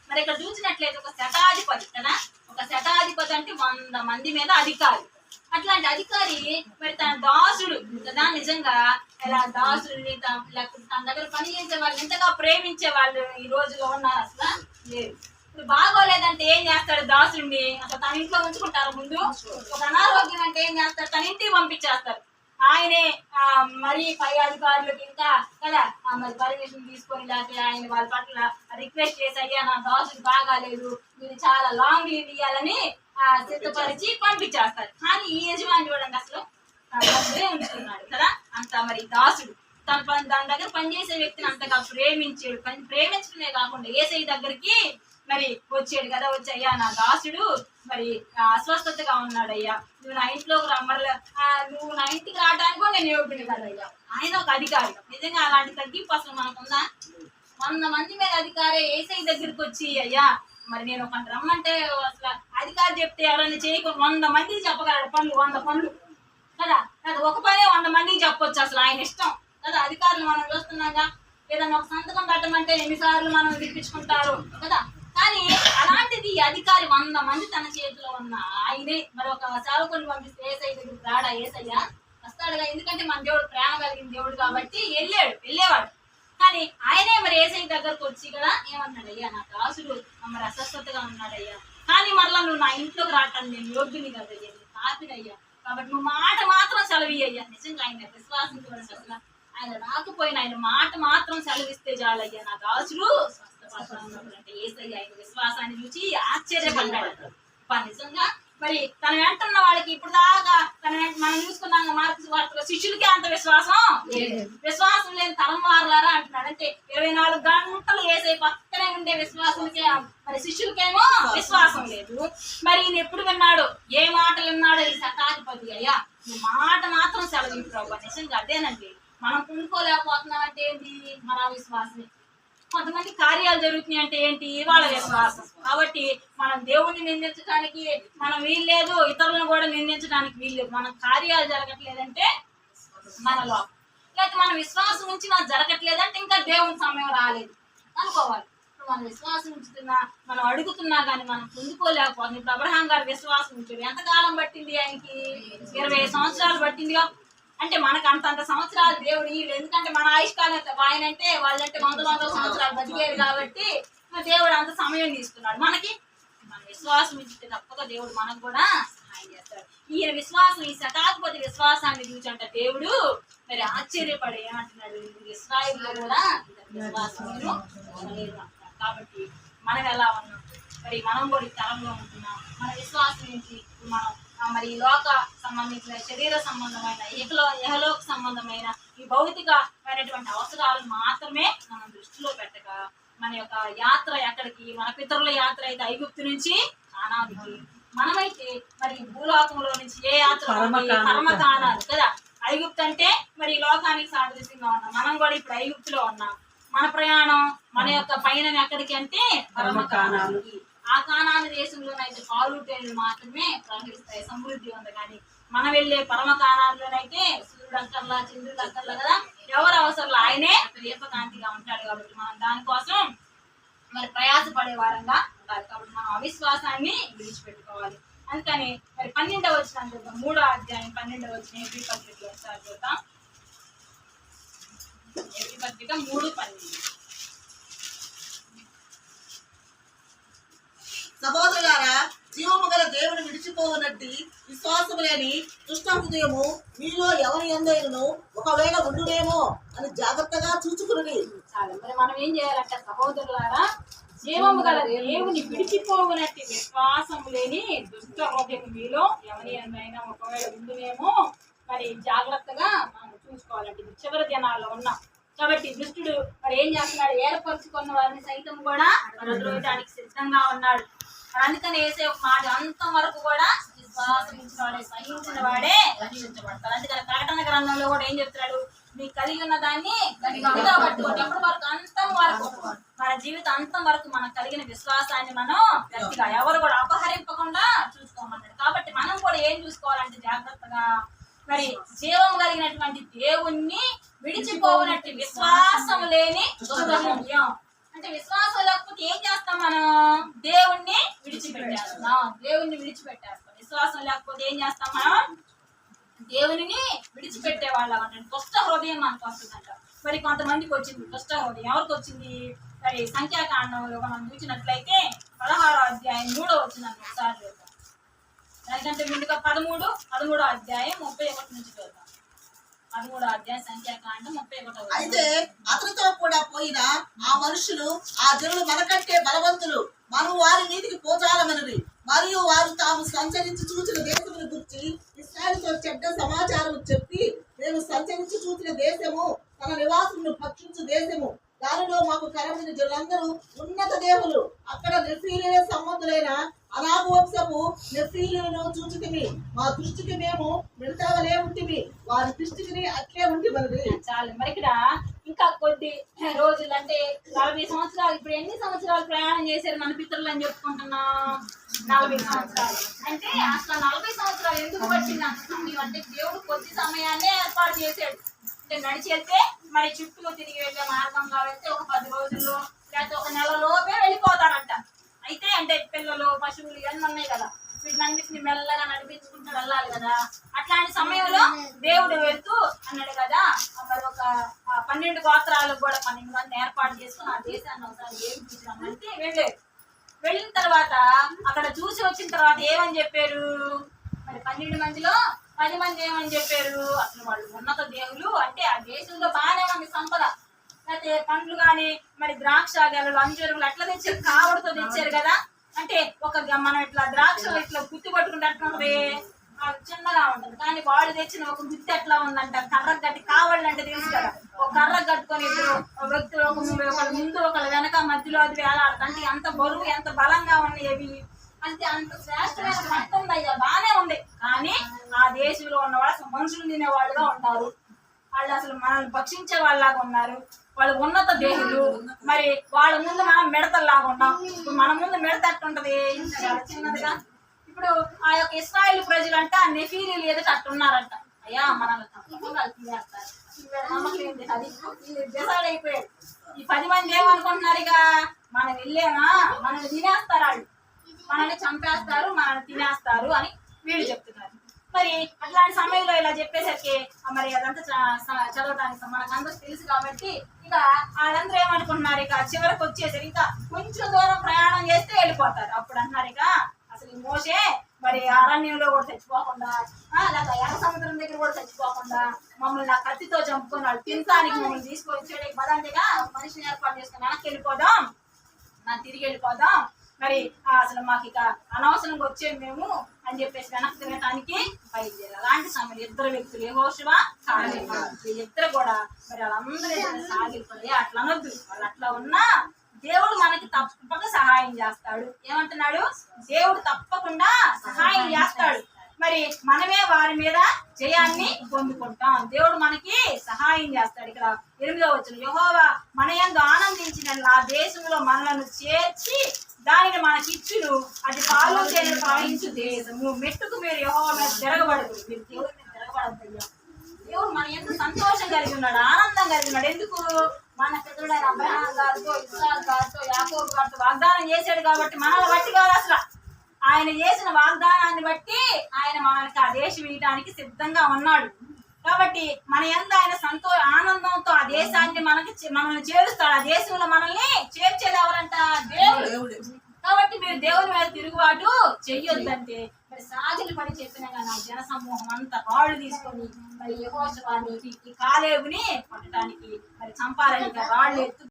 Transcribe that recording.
మరి ఇక్కడ చూసినట్లయితే ఒక శతాధిపతి కదా, ఒక శతాధిపతి అంటే 100 మంది మీద అధికారి. అట్లాంటి అధికారి మరి తన దాసుడు కదా, నిజంగా ఇలా దాసుడిని తన దగ్గర పని చేసే వాళ్ళు ఎంతగా ప్రేమించే వాళ్ళు ఈ రోజులో ఉన్నారు? అసలు లేదు. ఇప్పుడు బాగోలేదంటే ఏం చేస్తాడు దాసుడిని? అసలు తన ఇంట్లో ఉంచుకుంటారు. ముందు ఒక అనారోగ్యం అంటే ఏం చేస్తారు? తన ఇంటికి పంపించేస్తారు. ఆయనే మరి పై అధికారులకు ఇంకా కదా మరి పర్మిషన్ తీసుకొని లేకపోతే ఆయన వాళ్ళ పట్ల రిక్వెస్ట్ చేసి, అయ్యా నా దాసుడు బాగాలేదు, మీరు చాలా లాంగ్ లీవ్ ఇవ్వాలని సిద్ధపరిచి పంపించేస్తారు. కానీ ఈ యజమాని చూడండి అసలు ఉంచుకున్నాడు కదా. అంత మరి దాసుడు దాని దగ్గర పనిచేసే వ్యక్తిని అంతగా ప్రేమించాడు. ప్రేమించడమే కాకుండా యేసయ్య దగ్గరికి మరి వచ్చాడు కదా. వచ్చి, అయ్యా నా దాసుడు మరి అస్వస్థతగా ఉన్నాడు అయ్యా, నువ్వు నా ఇంట్లోకి రమ్మర్లే, నువ్వు నా ఇంటికి రావడానికి కూడా నేను యోగ్యుని కదా అయ్యా. ఆయన ఒక అధికారి. నిజంగా అలాంటి తగ్గింపు అసలు మనకుందా? 100 మంది మీద అధికారే యేసయ్య దగ్గరికి వచ్చి, అయ్యా మరి నేను ఒక రమ్మంటే అసలు అధికారి చెప్తే ఎవరైనా చేయకుండా 100 మందికి చెప్పగలడు పనులు, 100 పనులు కదా. ఒక పనే 100 మందికి చెప్పొచ్చు. అసలు ఆయన ఇష్టం కదా. అధికారులు మనం చూస్తున్నాగా, ఏదన్నా ఒక సంతకం పెట్టమంటే ఎన్నిసార్లు మనం వినిపించుకుంటారు కదా. కానీ అలాంటిది అధికారి 100 మంది తన చేతిలో ఉన్న ఆయనే మరి ఒక సేవకుని పంపిస్తే యేసయ్య దగ్గరికి రాడా? యేసయ్య వస్తాడుగా, ఎందుకంటే మన దేవుడు ప్రేమ కలిగిన దేవుడు కాబట్టి వెళ్ళేవాడు. కానీ ఆయనే మరి యేసయ్య దగ్గరకు వచ్చి కదా ఏమన్నాడు? అయ్యా నా దాసుడు మరి అస్వస్థతగా ఉన్నాడయ్యా, కానీ మరలా నువ్వు నా ఇంట్లోకి రావటానికి నేను యోగ్యుని కదయ్యా, నేను పాపినయ్యా, కాబట్టి నువ్వు మాట మాత్రం సెలవయ్యా. నిజంగా ఆయన విశ్వాసం చూడండి. అసలు ఆయన రాకపోయినా ఆయన మాట మాత్రం సెలవిస్తే చాలయ్యా నా దాసుడు స్వస్థపడుతున్నాడు. యేసయ్య ఆయన విశ్వాసాన్ని చూసి ఆశ్చర్యపడ్డాడు. నిజంగా మరి తన వెంటున్న వాళ్ళకి ఇప్పుడు దాకా మనం చూసుకున్నాం మార్క్స్ వార్తలో శిష్యులకి అంత విశ్వాసం లేని తరం వారులారా అంటున్నాడు. అంటే 24 గంటలు యేసయ్య పక్కనే ఉండే విశ్వాసానికి మరి శిష్యులకేమో విశ్వాసం లేదు. మరి ఈయన ఎప్పుడు విన్నాడు? ఏ మాటలు విన్నాడో ఈ శతాధిపతి? అయ్యా ఈ మాట మాత్రం సెలవు ప్రభు. నిజంగా అదేనండి, మనం కుండుకోలేకపోతున్నాం అంటే ఏంటి? మన విశ్వాసమే. కొంతమంది కార్యాలు జరుగుతున్నాయి అంటే ఏంటి? వాళ్ళ విశ్వాసం. కాబట్టి మనం దేవుణ్ణి నిందించడానికి మనం వీల్లేదు, ఇతరులను కూడా నిందించడానికి వీల్లేదు. మనం కార్యాలు జరగట్లేదంటే మనలో, లేకపోతే మన విశ్వాసం నుంచి నాకు జరగట్లేదంటే ఇంకా దేవుని సమయం రాలేదు అనుకోవాలి. ఇప్పుడు మన విశ్వాసం ఉంచుతున్నా, మనం అడుగుతున్నా కానీ మనం పొందుకోలేకపోతుంది. ఇప్పుడు అబ్రహాం గారు విశ్వాసం ఉంచాడు. ఎంతకాలం పట్టింది? ఆయనకి 20 సంవత్సరాలు పట్టిందిగా. అంటే మనకు అంతంత సంవత్సరాలు దేవుడు వీళ్ళు, ఎందుకంటే మన ఆయుష్కాలం ఆయన అంటే వాళ్ళంటే 100 సంవత్సరాలు బతికేది కాబట్టి దేవుడు అంత సమయం తీసుకున్నాడు. మనకి మన విశ్వాసం ఇచ్చితే తప్పక దేవుడు మనకు కూడా సహాయం చేస్తాడు. ఈయన విశ్వాసం, ఈ శతాధిపతి విశ్వాసాన్ని చూసంట దేవుడు మరి ఆశ్చర్యపడే ఏమంటున్నాడు? ఇశ్రాయేలులో కూడా విశ్వాసం లేదు. కాబట్టి మనం ఎలా ఉన్నాం? మరి మనం కూడా ఈ తరంలో ఉంటున్నాం. మన విశ్వాసం ఏంటి? మనం మరి లోక సంబంధించిన శరీర సంబంధమైన యహలోక సంబంధమైన ఈ భౌతికమైనటువంటి అవసరాలు మాత్రమే మనం దృష్టిలో పెట్టక, మన యొక్క యాత్ర ఎక్కడికి? మన పితరుల యాత్ర అయితే ఐగుప్తు నుంచి కానానికి, మనమైతే మరి భూలోకంలో నుంచి ఏ యాత్ర? పరమ కానాలు కదా. ఐగుప్తు అంటే మరి లోకానికి సాదృశ్యంగా ఉన్నాం. మనం కూడా ఇప్పుడు ఐగుప్తులో ఉన్నాం. మన ప్రయాణం మన యొక్క పయనం ఎక్కడికి అంటే పరమ కానానికి. ఆ కానాను దేశంలోనైతే పాలు తేనెలు మాత్రమే ప్రవహిస్తాయి, సమృద్ధి ఉంది. కానీ మనం వెళ్ళే పరమ కానాల్లోనైతే సూర్యుడు అక్కర్లా, చంద్రుడు అక్కర్లా కదా. ఎవరు అవసరం ఆయనే దీపకాంతిగా ఉంటాడు. కాబట్టి మనం దానికోసం మరి ప్రయాసపడే వారంగా ఉండాలి. కాబట్టి మనం అవిశ్వాసాన్ని విడిచిపెట్టుకోవాలి. అందుకని మరి 12వ వచనం చూద్దాం. 3వ అధ్యాయం 12వ వచనం ఎబ్రీ పత్రికలో ఒకసారి చూద్దాం. ఎబ్రీ పత్రిక 3:12. సహోదరులారా, జీవము గల దేవుని విడిచిపోవనట్టి విశ్వాసము లేని దుష్ట హృదయము మీలో ఎవరి యందైనను ఒకవేళ ఉండునేమో అని జాగ్రత్తగా చూచుకుని. మరి మనం ఏం చేయాలంటే సహోదరులారా, జీవము గల దేవుని విడిచిపోవనట్టి విశ్వాసము లేని దుష్ట హృదయం మీలో ఎవరి యందైనా ఒకవేళ ఉండునేమో మరి జాగ్రత్తగా మనం చూసుకోవాలంటే చివరి దినాల్లో ఉన్నాం. కాబట్టి దుష్టుడు మరి ఏం చేస్తున్నాడు? ఏర్పరచుకున్న వారిని సైతం కూడా వదిలేయడానికి సిద్ధంగా ఉన్నాడు. అందుకని వేసే ఒక మాట, అంతం వరకు కూడా విశ్వాసం వాడే, సహించిన వాడే రక్షించబడతాడు. అందుకని ప్రకటన గ్రంథంలో కూడా ఏం చెప్తున్నాడు? మీకు కలిగి ఉన్న దాన్ని గట్టిగా పట్టుకోండి. ఎప్పటి వరకు? అంతం వరకు. మన జీవితం అంతం వరకు మనకు కలిగిన విశ్వాసాన్ని మనం గట్టిగా ఎవరు కూడా అపహరింపకుండా చూసుకోమన్నాడు. కాబట్టి మనం కూడా ఏం చూసుకోవాలంటే జాగ్రత్తగా మరి జీవం కలిగినటువంటి దేవుణ్ణి విడిచిపోవునట్టు విశ్వాసం లేని దుష్టహృదయం. అంటే విశ్వాసం లేకపోతే ఏం చేస్తాం మనం? దేవుణ్ణి విడిచిపెట్టేస్తాం. దేవుణ్ణి విడిచిపెట్టేస్తాం. విశ్వాసం లేకపోతే ఏం చేస్తాం మనం? దేవునిని విడిచిపెట్టే వాళ్ళం అంటే దుష్ట హృదయం మనకు వస్తుందంట. మరి కొంతమందికి వచ్చింది దుష్ట హృదయం. ఎవరికి వచ్చింది? మరి సంఖ్యాకాండంలో మనం చూసినట్లయితే 16వ అధ్యాయం 3వ వచనాన్ని ఒకసారి చూద్దాం. దానికంటే ముందుగా 13వ అధ్యాయం 31 నుంచి చూద్దాం. 13వ అధ్యాయం సంఖ్యాకాండం 31వ. అయితే అతనితో కూడా పోయిన ఆ మనుషులు ఆ జనులు మనకంటే బలవంతులు, మనం వారి మీదికి పోజాలమనరి, మరియు వారు తాము సంచరించి చూచిన దేశమును గురించి ఇశ్రాయేలుతో చెడ్డ సమాచారం చెప్పి, మేము సంచరించి చూసిన దేశము తన నివాసమును భక్షించు దేశము, దానిలో మాకు కరమైన జనులందరూ ఉన్నత దేవులు, అక్కడ నెఫీలీల సంబంధులైన అనాబు వంశపు నెఫీలీలను చూచితిమి, మా దృష్టికి మేము మిడతవలే ఉంటిమి, వారి దృష్టికి అట్లే ఉంటి మనది. చాలు. మరి ఇక్కడ ఇంకా కొద్ది రోజులు అంటే 40 సంవత్సరాలు. ఇప్పుడు ఎన్ని సంవత్సరాలు ప్రయాణం చేశారు మన పితరులు అని చెప్పుకుంటున్నాం? 40 సంవత్సరాలు. అంటే అసలు 40 సంవత్సరాలు ఎందుకు పట్టింది అంత సమయం అంటే దేవుడు కొద్ది సమయాన్నే ఏర్పాటు చేశాడు. అంటే నడిచి వెళ్తే మరి చుట్టూ తిరిగి వెళ్ళే మార్గంగా వెళ్తే ఒక 10 రోజుల్లో లేకపోతే ఒక నెల లోపే వెళ్ళిపోతారంట. అయితే అంటే పిల్లలు పశువులు ఇవన్నీ ఉన్నాయి కదా, వీటినన్నిటిని మెల్లగా నడిపించుకుంటూ వెళ్ళాలి కదా. అట్లాంటి సమయంలో దేవుడు వెళ్తూ అన్నాడు కదా, మరి ఒక 12 గోత్రాలకు కూడా 12 మంది ఏర్పాటు చేసుకుని ఆ దేశాన్ని ఒకసారి ఏమి చూసినామంటే వెళ్ళారు. వెళ్ళిన తర్వాత అక్కడ చూసి వచ్చిన తర్వాత ఏమని చెప్పారు? మరి 12 మందిలో 10 మంది ఏమని చెప్పారు? అసలు వాళ్ళు ఉన్నత దేవులు అంటే ఆ దేశంలో బాగానే ఉంది సంపద, లేకపోతే పండ్లు కానీ మరి ద్రాక్ష గెలలు అంజూరులు అట్లా తెచ్చారు, కావడితో తెచ్చారు కదా. అంటే ఒక మనం ఇట్లా ద్రాక్ష ఇట్లా గుత్తి పట్టుకుంటే ఎట్లా ఉంటుంది? చిన్నగా ఉంటుంది. కానీ వాళ్ళు తెచ్చిన ఒక గుత్తి ఎట్లా ఉందంట, కర్రకు కట్టి కావళ్ళు అంటే తెలుసు కదా, ఒక కర్రకు కట్టుకొని ఇద్దరు వ్యక్తులు ఒకళ్ళు ముందు ఒకళ్ళు వెనక మధ్యలో అది వేలాడుతుంటే ఎంత బరువు ఎంత బలంగా ఉన్నాయి అవి. అంటే అంత శ్రేష్టమైన పంట ఉంది, అయ్యా బాగానే ఉంది. కానీ ఆ దేశంలో ఉన్నవాళ్ళు అసలు మనుషులు తినేవాళ్ళుగా ఉంటారు. వాళ్ళు అసలు మనల్ని భక్షించే వాళ్ళలాగా ఉన్నారు. వాళ్ళు ఉన్నత దేహులు. మరి వాళ్ళ ముందు మనం మిడతల్లాగా ఉంటాం. ఇప్పుడు మన ముందు మిడత ఎట్టుంటది? చాలా చిన్నదిగా. ఇప్పుడు ఆ యొక్క ఇశ్రాయేలు ప్రజలంట నెఫీలీలు ఎదుట అట్టున్నారంట. అయ్యా మనల్ని తప్పకుండా తినేస్తారు. నమ్మకం ఏంటి? అది డిసైడ్ అయిపోయాడు. ఈ 10 మంది ఏమనుకుంటున్నారు? ఇక మనం వెళ్ళామా మనల్ని తినేస్తారు, వాళ్ళు మనల్ని చంపేస్తారు, మనల్ని తినేస్తారు అని వీళ్ళు చెప్తున్నారు. మరి అట్లాంటి సమయంలో ఇలా చెప్పేసరికి మరి అదంతా చదవడానికి మనకు తెలుసు కాబట్టి ఇక వాళ్ళందరూ ఏమనుకుంటున్నారు? ఇక చివరికి వచ్చేసరికి ఇంకా కొంచెం దూరం ప్రయాణం చేస్తే వెళ్ళిపోతారు. అప్పుడు అంటున్నారు ఇక అసలు ఈ మోషే మరి అరణ్యంలో కూడా చచ్చిపోకుండా లేక ఎర్ర సముద్రం దగ్గర కూడా చచ్చిపోకుండా మమ్మల్ని ఆ కత్తితో చంపుకొని వాళ్ళు తినడానికి మమ్మల్ని తీసుకొని వచ్చేటికి పదండిగా మనిషిని ఏర్పాటు చేసుకుని వెనక్కి వెళ్ళిపోదాం, తిరిగి వెళ్ళిపోదాం, మరి అసలు మాకు ఇక అనవసరంగా వచ్చేది మేము అని చెప్పేసి వెనక్కి తిరగటానికి బయలుదేరారు. అలాంటి సమయంలో 2 వ్యక్తులు యెహోషువ కాలేబు వీళ్ళిద్దరు కూడా మరి వాళ్ళందరూ సాగిపోయి అట్లా అనొద్దు. వాళ్ళు అట్లా ఉన్నా దేవుడు మనకి తప్పక సహాయం చేస్తాడు. ఏమంటున్నాడు? దేవుడు తప్పకుండా సహాయం చేస్తాడు. మరి మనమే వారి మీద జయాన్ని పొందుకుంటాం. దేవుడు మనకి సహాయం చేస్తాడు. ఇక్కడ 8వ వచనం, యెహోవా మన యందు ఆనందించిన ఆ దేశంలో మనలను చేర్చి దానిని మనకిచ్చును, అది పాలు తేనెలు ప్రవహించు దేశము. మెట్టుకు మీరు యెహోవా మీద తిరగబడదు. మీరు దేవుడి మీద తిరగబడద్దయ్యా. దేవుడు మన ఎంత సంతోషం కలిగి ఉన్నాడు, ఆనందం కలిగి ఉన్నాడు. ఎందుకు? మన పితరుడైన అబ్రహాం గారితో ఇస్సాకు గారితో యాకోబు గారితో వాగ్దానం చేశాడు కాబట్టి మనల్ని బట్టి కాదు, అసలు ఆయన చేసిన వాగ్దానాన్ని బట్టి ఆయన మనకి ఆ దేశం ఇవ్వడానికి సిద్ధంగా ఉన్నాడు. కాబట్టి మన యందు ఆయన ఆనందంతో ఆ దేశాన్ని మనల్ని చేరుస్తాడు. ఆ దేశంలో మనల్ని చేర్చేది ఎవరంట? దేవుడు. కాబట్టి మీరు దేవుని మీద తిరుగుబాటు చెయ్యొద్దంటే మరి సాగిలి పడి చెప్పిన కానీ ఆ జన సమూహం అంతా రాళ్ళు తీసుకొని మరి యెహోషువని కాలేబుని పట్టడానికి మరి చంపాలని రాళ్ళు ఎత్తు